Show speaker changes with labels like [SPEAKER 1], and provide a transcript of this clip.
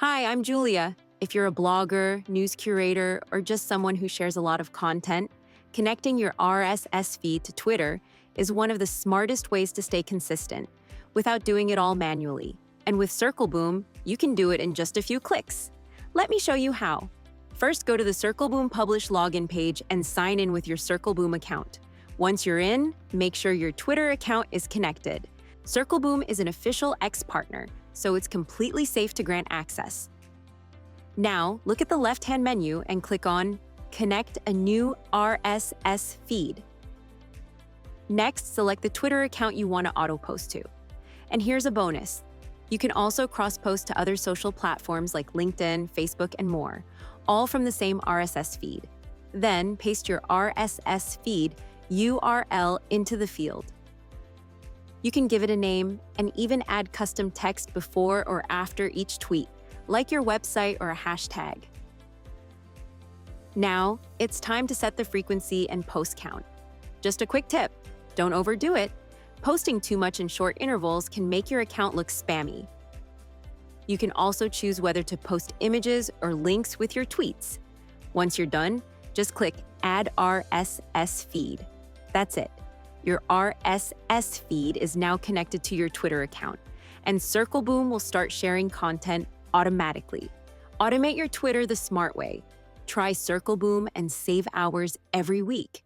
[SPEAKER 1] Hi, I'm Julia. If you're a blogger, news curator, or just someone who shares a lot of content, connecting your RSS feed to Twitter is one of the smartest ways to stay consistent without doing it all manually. And with Circleboom, you can do it in just a few clicks. Let me show you how. First, go to the Circleboom Publish login page and sign in with your Circleboom account. Once you're in, make sure your Twitter account is connected. Circleboom is an official X partner, so it's completely safe to grant access. Now, look at the left-hand menu and click on Connect a new RSS feed. Next, select the Twitter account you want to auto-post to. And here's a bonus. You can also cross-post to other social platforms like LinkedIn, Facebook, and more, all from the same RSS feed. Then, paste your RSS feed URL into the field. You can give it a name and even add custom text before or after each tweet, like your website or a hashtag. Now, it's time to set the frequency and post count. Just a quick tip, don't overdo it. Posting too much in short intervals can make your account look spammy. You can also choose whether to post images or links with your tweets. Once you're done, just click Add RSS Feed. That's it. Your RSS feed is now connected to your Twitter account, and Circleboom will start sharing content automatically. Automate your Twitter the smart way. Try Circleboom and save hours every week.